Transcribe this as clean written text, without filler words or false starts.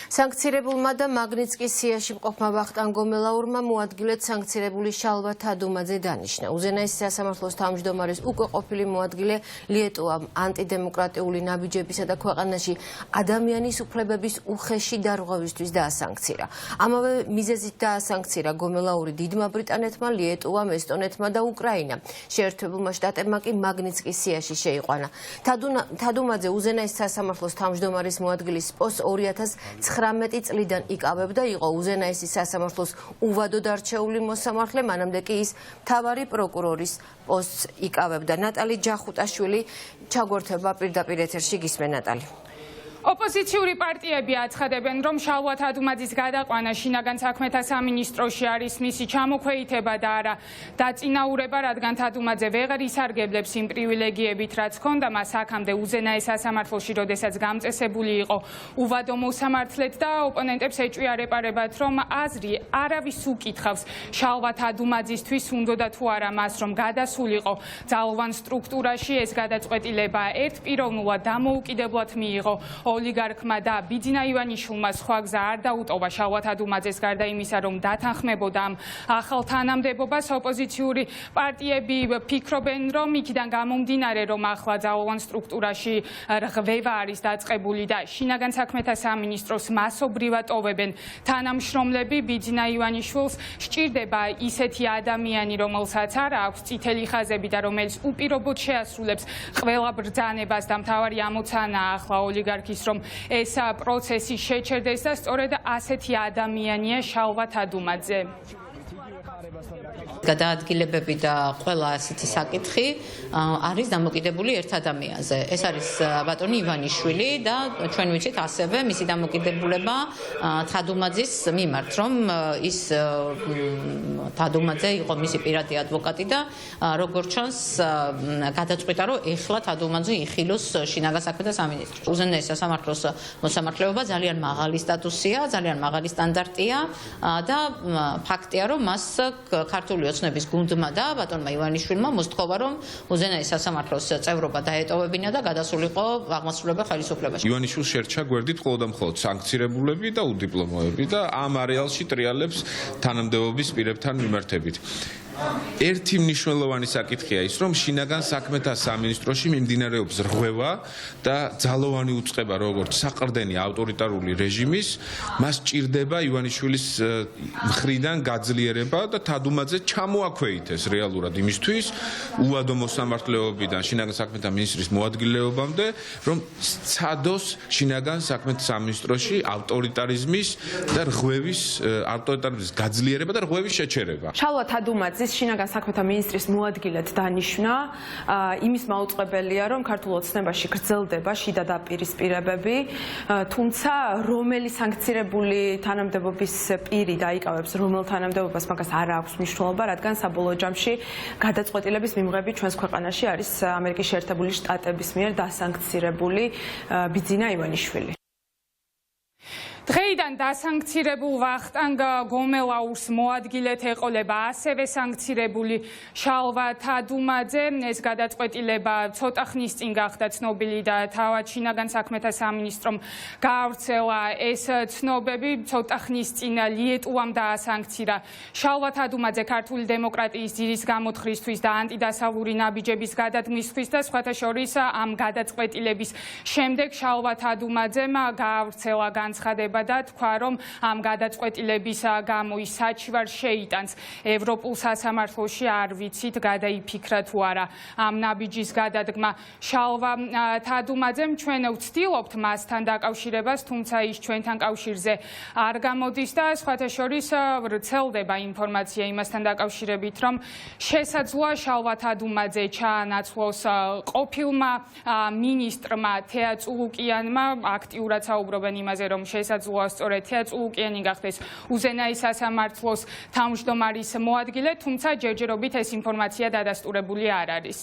Sanktsირებულმა და მაგნიტსკის სიაში მყოფმა ვახტანგ გომელაურმა მოადგილედ sanktsირებული შალვა თადუმაძე დანიშნა. უზენაესი სასამართლოს თავმჯდომარის უკვე ყოფილი მოადგილე ლიეტუამ ანტიდემოკრატიული ნაბიჯებისა და ქვეყანაში ადამიანის უფლებების უხეში დარღვევისთვის დაასანქცირა. ამავე მიზეზით დაასანქცირა გომელაური დიდმა ბრიტანეთმა, ლიეტუამ, ესტონეთმა და უკრაინამ. შეერთებულმა შტატებმა კი მაგნიტსკის სიაში შეიყვანა. თადუმაძე უზენაესი სასამართლოს თავმჯდომარის მოადგილის პოსტს 2019 წლიდან იკავებდა, იყო უზენაესი სასამართლოს უვადოდ არჩეული მოსამართლე, მანამდე კი ის მთავარი პროკურორის პოსტს იკავებდა. ნატალი ჯახუტაშვილი ჩაგვერთება პირდაპირ ეთერში, გისმენ ნატალი. ოპოზიციური პარტიები აცხადებენ, რომ შალვა თადუმაძის გადაყვანა შინაგან საქმეთა სამინისტროში არის მისი ჩამოქვეითება და არა დაწინაურება, რადგან თადუმაძე ვეღარ ისარგებლებს იმ პრივილეგიებით, რაც ჰქონდა მას აქამდე უზენაეს სასამართლოში, როდესაც გამწესებული იყო უვადო მოსამართლედ და ოპონენტებს ეჭვია რეპარებათ, რომ აზრი არავის უკითხავს შალვა თადუმაძისთვის უნდოდა თუ არა მას, რომ გადასულიყო ძალოვან სტრუქტურაში. ეს გადაწყვეტილება ერთპიროვნულად დამოუკიდებლად მიიღო ოლიგარქმა და ბიძინა ივანიშვილმა. სხვა გზა არ დაუტოვა შალვა თადუმაძეს, გარდა იმისა, რომ დათანხმებოდა ამ ახალ თანამდებობას. ოპოზიციური პარტიები ფიქრობენ, რომ იქიდან გამომდინარე, რომ ახლა ძალოვან სტრუქტურაში რღვევა არის დაწყებული და შინაგან საქმეთა სამინისტროს მასობრივად ტოვებენ თანამშრომლები. ბიძინა ივანიშვილს სჭირდება ისეთი ადამიანი, რომელსაც არ აქვს წითელი ხაზები და რომელიც უპირობოდ შეასრულებს ყველა ბრძანებას და მთავარი ამოცანაა ახლა ოლიგარქის, რომ ეს პროცესი შეჩერდეს და სწორედ ასეთი ადამიანია შალვა თადუმაძე. გადაადგილებები და ყველა ასეთი საკითხი არის დამოკიდებული ერთ ადამიანზე. ეს არის ბატონი ივანიშვილი და ჩვენ ვიცით ასევე მისი დამოკიდებულება თადუმაძის მიმართ, რომ ის თადუმაძე იყო მისი პირადი ადვოკატი და როგორც ჩანს გადაწყვიტა, რომ ეხლა თადუმაძე იხილოს შინაგან საქმეთა სამინისტროში. უზენაეს სასამართლოს მოსამართლეობა ძალიან მაღალი სტატუსია, ძალიან მაღალი სტანდარტია და ფაქტია, რომ მას ქართული ოცნების გუნდმა და ბატონმა ივანიშვილმა მოსთხოვა, რომ უზენაეს სასამართლოს წევრობა დაეტოვებინა და გადასულიყო აღმასრულებელ ხელისუფლებაში. ივანიშვილს შერჩა გვერდით მხოლოდ და მხოლოდ სანქცირებულები და უდიპლომოები და ამ არეალში ტრიალებს თანამდებობის პირებთან მიმართებით. ერთი მნიშვნელოვანი საკითხია ის, რომ შინაგან საქმეთა სამინისტროში მიმდინარეობს რღვევა და ძალოვანი უწყება, როგორც საყრდენი ავტორიტარული რეჟიმის, მას ჭირდება ივანიშვილის მხრიდან გაძლიერება და თადუმაძე ჩამოაქვეითეს რეალურად იმისთვის უვადო მოსამართლეობიდან შინაგან საქმეთა მინისტრის მოადგილეობამდე, რომ სცადოს შინაგან საქმეთა სამინისტროში ავტორიტარიზმის და რღვევის ავტორიტარიზმის გაძლიერება და რღვევის შეჩერება. შალვა თადუმაძის შინაგან საქმეთა მინისტრის მოადგილედ დანიშნა იმის მაუწყებელია, რომ ქართულ ოცნებაში გრძელდება შიდა დაპირისპირებები, თუმცა რომელი სანქცირებული თანამდებობის პირი დაიკავებს რომელ თანამდებობას, მაგას არ აქვს მნიშვნელობა, რადგან საბოლოო ჯამში გადაწყვეტილების მიღები ჩვენს ქვეყანაში არის ამერიკის შეერთებული შტატების მიერ დასანქცირებული ბიძინა ივანიშვილი. დღეიდან დასანქცირებულ ვახტანგ გომელაურს მოადგილედ ეყოლება ასევე სანქცირებული შალვა თადუმაძე. ეს გადაწყვეტილება ცოტა ხნის წინ გახდა ცნობილი და თავად შინაგან საქმეთა სამინისტრომ გაავრცელა ეს ცნობები. ცოტა ხნის წინ ლიეტუამ დაასანქცირა შალვა თადუმაძე ქართული დემოკრატიის ძირის გამოთხრისთვის და ანტიდასავლური ნაბიჯების გადადგმისთვის და სხვათა შორის ამ გადაწყვეტილების შემდეგ შალვა თადუმაძემ გაავრცელა განცხადება და თქვა, რომ ამ გადაწყვეტილების გამო ის საჩივარ შეიტანს ევროპულ სასამართლოში, არ ვიცით გადაიფიქრა თუ არა ამ ნაბიჯის გადადგმა შალვა თადუმაძემ. ჩვენ ვცდილობთ მასთან დაკავშირებას, თუმცა ის ჩვენთან კავშირზე არ გამოდის და სხვათა შორის ვრცელდება ინფორმაცია იმასთან დაკავშირებით, რომ შესაძლოა შალვა თადუმაძე ჩაანაცვლოს ყოფილმა მინისტრმა თეა წულუკიანმა. აქტიურად საუბრობენ იმაზე, რომ შესაძლოა სწორედ თეა წულუკიანი გახდეს უზენაეს სასამართლოს თავმჯდომარის მოადგილე, თუმცა ჯერჯერობით ეს ინფორმაცია დადასტურებული არ არის.